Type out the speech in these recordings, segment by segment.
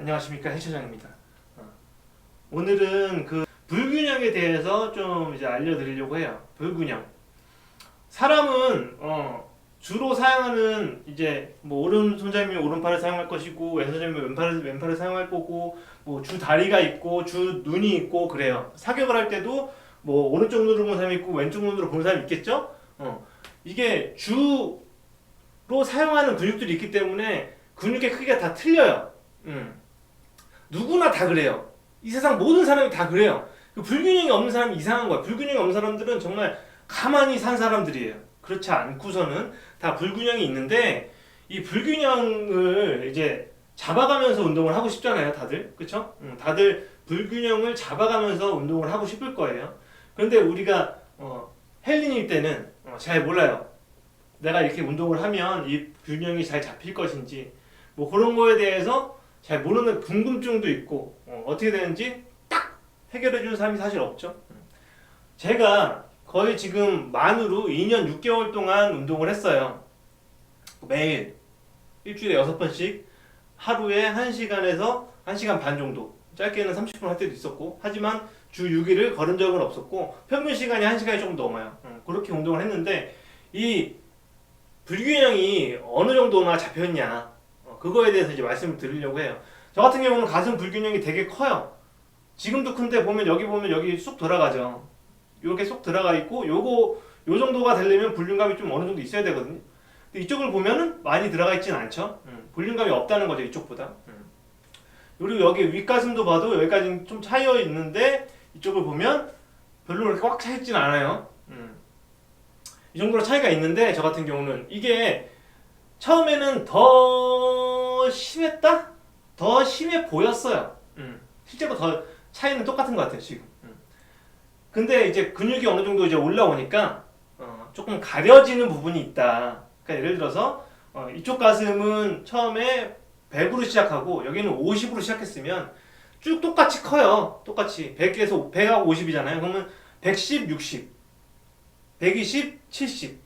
안녕하십니까, 해처장입니다. 오늘은 그 불균형에 대해서 좀 이제 알려드리려고 해요. 불균형. 사람은 주로 사용하는 이제 뭐 오른손잡이면 오른팔을 사용할 것이고 왼손잡이면 왼팔을 사용할 거고 뭐 주 다리가 있고 주 눈이 있고 그래요. 사격을 할 때도 뭐 오른쪽 눈으로 보는 사람이 있고 왼쪽 눈으로 보는 사람이 있겠죠. 이게 주로 사용하는 근육들이 있기 때문에 근육의 크기가 다 틀려요. 누구나 다 그래요. 이 세상 모든 사람이 다 그래요. 그 불균형이 없는 사람이 이상한 거야. 불균형이 없는 사람들은 정말 가만히 산 사람들이에요. 그렇지 않고서는 다 불균형이 있는데 이 불균형을 이제 잡아가면서 운동을 하고 싶잖아요, 다들. 그쵸? 다들 불균형을 잡아가면서 운동을 하고 싶을 거예요. 그런데 우리가 헬린일 때는 잘 몰라요. 내가 이렇게 운동을 하면 이 균형이 잘 잡힐 것인지 뭐 그런 거에 대해서 잘 모르는 궁금증도 있고 어떻게 되는지 딱 해결해 주는 사람이 사실 없죠. 제가 거의 지금 만으로 2년 6개월 동안 운동을 했어요. 매일 일주일에 6번씩 하루에 1시간에서 1시간 반 정도, 짧게는 30분 할 때도 있었고, 하지만 주 6일을 걸은 적은 없었고 평균 시간이 1시간이 조금 넘어요. 그렇게 운동을 했는데 이 불균형이 어느 정도나 잡혔냐, 그거에 대해서 이제 말씀을 드리려고 해요. 저 같은 경우는 가슴 불균형이 되게 커요. 지금도 큰데 보면 여기 쑥 들어가죠. 이렇게 쏙 들어가 있고 요 정도가 되려면 볼륨감이 좀 어느 정도 있어야 되거든요. 근데 이쪽을 보면은 많이 들어가 있진 않죠. 볼륨감이 없다는 거죠, 이쪽보다. 그리고 여기 윗가슴도 봐도 여기까지 좀 차여 있는데 이쪽을 보면 별로 그렇게 꽉 차 있진 않아요. 이 정도로 차이가 있는데 저 같은 경우는 이게 처음에는 더 심했다? 더 심해 보였어요. 실제로 더 차이는 똑같은 것 같아요, 지금. 근데 이제 근육이 어느 정도 이제 올라오니까 조금 가려지는 부분이 있다. 그러니까 예를 들어서 이쪽 가슴은 처음에 100으로 시작하고 여기는 50으로 시작했으면 쭉 똑같이 커요. 똑같이 100에서 100하고 50이잖아요. 그러면 110, 60, 120, 70,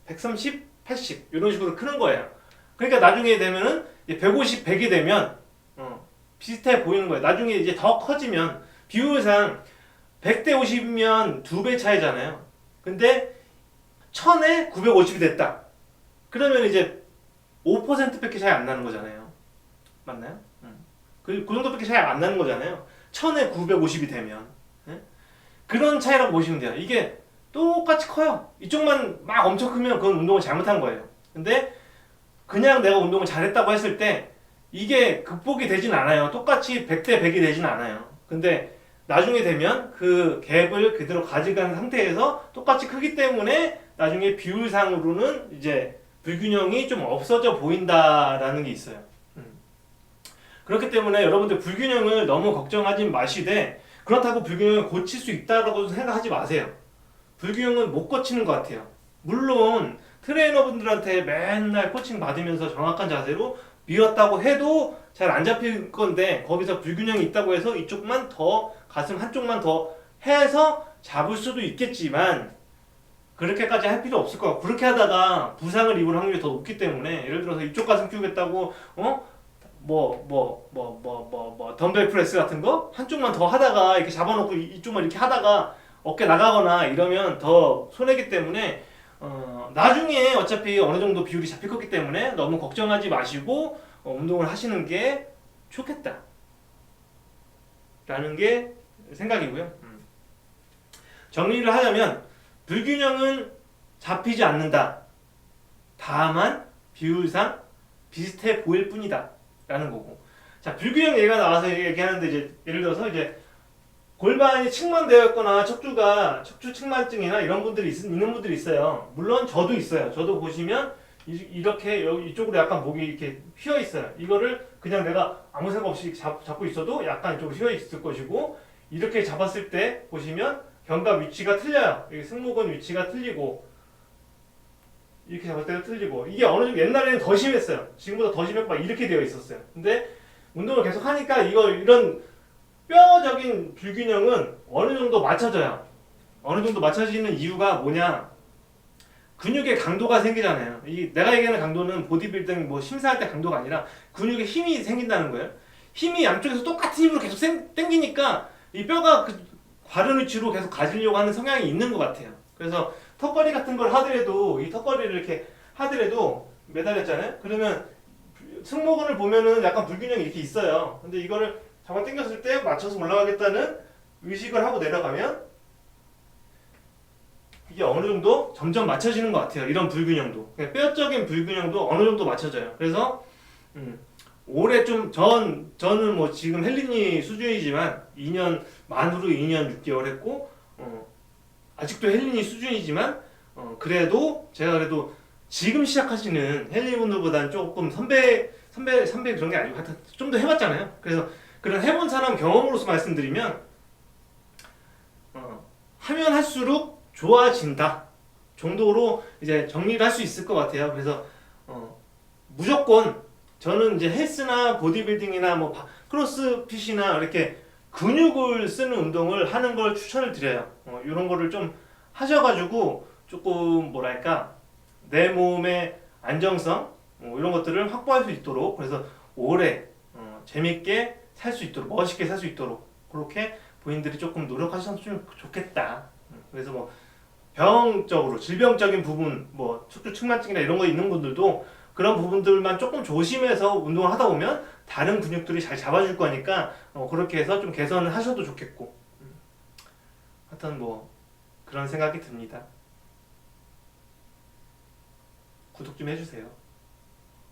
130, 80 이런 식으로 크는 거예요. 그러니까 나중에 되면은 150, 100이 되면 비슷해 보이는 거예요. 나중에 이제 더 커지면 비율상 100대 50이면 2배 차이잖아요. 근데 1000에 950이 됐다. 그러면 이제 5%밖에 차이 안 나는 거잖아요. 맞나요? 그 정도밖에 차이 안 나는 거잖아요. 1000에 950이 되면. 네? 그런 차이라고 보시면 돼요. 이게 똑같이 커요. 이쪽만 막 엄청 크면 그건 운동을 잘못한 거예요. 근데 그냥 내가 운동을 잘했다고 했을 때 이게 극복이 되진 않아요. 똑같이 100대 100이 되진 않아요. 근데 나중에 되면 그 갭을 그대로 가져간 상태에서 똑같이 크기 때문에 나중에 비율상으로는 이제 불균형이 좀 없어져 보인다라는 게 있어요. 그렇기 때문에 여러분들 불균형을 너무 걱정하지 마시되 그렇다고 불균형을 고칠 수 있다고 생각하지 마세요. 불균형은 못 고치는 것 같아요. 물론 트레이너분들한테 맨날 코칭 받으면서 정확한 자세로 밀었다고 해도 잘 안 잡힐 건데 거기서 불균형이 있다고 해서 이쪽만 더 가슴 한쪽만 더 해서 잡을 수도 있겠지만 그렇게까지 할 필요 없을 거야. 그렇게 하다가 부상을 입을 확률이 더 높기 때문에 예를 들어서 이쪽 가슴 키우겠다고 덤벨 프레스 같은 거 한쪽만 더 하다가 이렇게 잡아놓고 이쪽만 이렇게 하다가 어깨 나가거나 이러면 더 손해기 때문에 나중에 어차피 어느 정도 비율이 잡힐 거기 때문에 너무 걱정하지 마시고 운동을 하시는 게 좋겠다 라는 게 생각이고요. 정리를 하자면 불균형은 잡히지 않는다. 다만 비율상 비슷해 보일 뿐이다 라는 거고, 자, 불균형 얘기가 나와서 얘기하는데 이제 예를 들어서 이제 골반이 측만되어 있거나 척추 측만증이나 이런 분들이 있는 분들이 있어요. 물론 저도 있어요. 저도 보시면 이렇게 여기 이쪽으로 약간 목이 이렇게 휘어 있어요. 이거를 그냥 내가 아무 생각 없이 잡고 있어도 약간 이쪽으로 휘어 있을 것이고, 이렇게 잡았을 때 보시면 견갑 위치가 틀려요. 여기 승모근 위치가 틀리고 이렇게 잡을 때가 틀리고, 이게 어느 정도 옛날에는 더 심했어요. 지금보다 더 심했고 막 이렇게 되어 있었어요. 근데 운동을 계속 하니까 이런 뼈적인 불균형은 어느 정도 맞춰져요. 어느 정도 맞춰지는 이유가 뭐냐? 근육의 강도가 생기잖아요. 이 내가 얘기하는 강도는 보디빌딩 뭐 심사할 때 강도가 아니라 근육에 힘이 생긴다는 거예요. 힘이 양쪽에서 똑같은 힘으로 계속 당기니까 이 뼈가 그 바른 위치로 계속 가지려고 하는 성향이 있는 것 같아요. 그래서 턱걸이 같은 걸 하더라도 이 턱걸이를 이렇게 하더라도 매달렸잖아요. 그러면 승모근을 보면은 약간 불균형이 이렇게 있어요. 근데 이거를 잡아 당겼을 때 맞춰서 올라가겠다는 의식을 하고 내려가면 이게 어느 정도 점점 맞춰지는 것 같아요. 이런 불균형도. 그러니까 뼈적인 불균형도 어느 정도 맞춰져요. 그래서 올해 좀 저는 뭐 지금 헬린이 수준이지만 2년 만으로 2년 6개월 했고 아직도 헬린이 수준이지만 그래도 제가 그래도 지금 시작하시는 헬린 분들보다는 조금 선배 그런 게 아니고 하여튼 좀 더 해봤잖아요. 그래서 그런 해본 사람 경험으로서 말씀드리면 하면 할수록 좋아진다 정도로 이제 정리를 할 수 있을 것 같아요. 그래서 무조건 저는 이제 헬스나 보디빌딩이나 뭐 크로스핏이나 이렇게 근육을 쓰는 운동을 하는 걸 추천을 드려요. 이런 거를 좀 하셔가지고 조금 뭐랄까 내 몸의 안정성 이런 것들을 확보할 수 있도록 그래서 오래 재밌게 살 수 있도록 멋있게 살 수 있도록 그렇게 본인들이 조금 노력하셨으면 좋겠다. 그래서 뭐 병적으로 질병적인 부분 뭐 척추 측만증이나 이런 거 있는 분들도 그런 부분들만 조금 조심해서 운동을 하다 보면 다른 근육들이 잘 잡아줄 거니까 그렇게 해서 좀 개선을 하셔도 좋겠고 하여튼 뭐 그런 생각이 듭니다. 구독 좀 해주세요.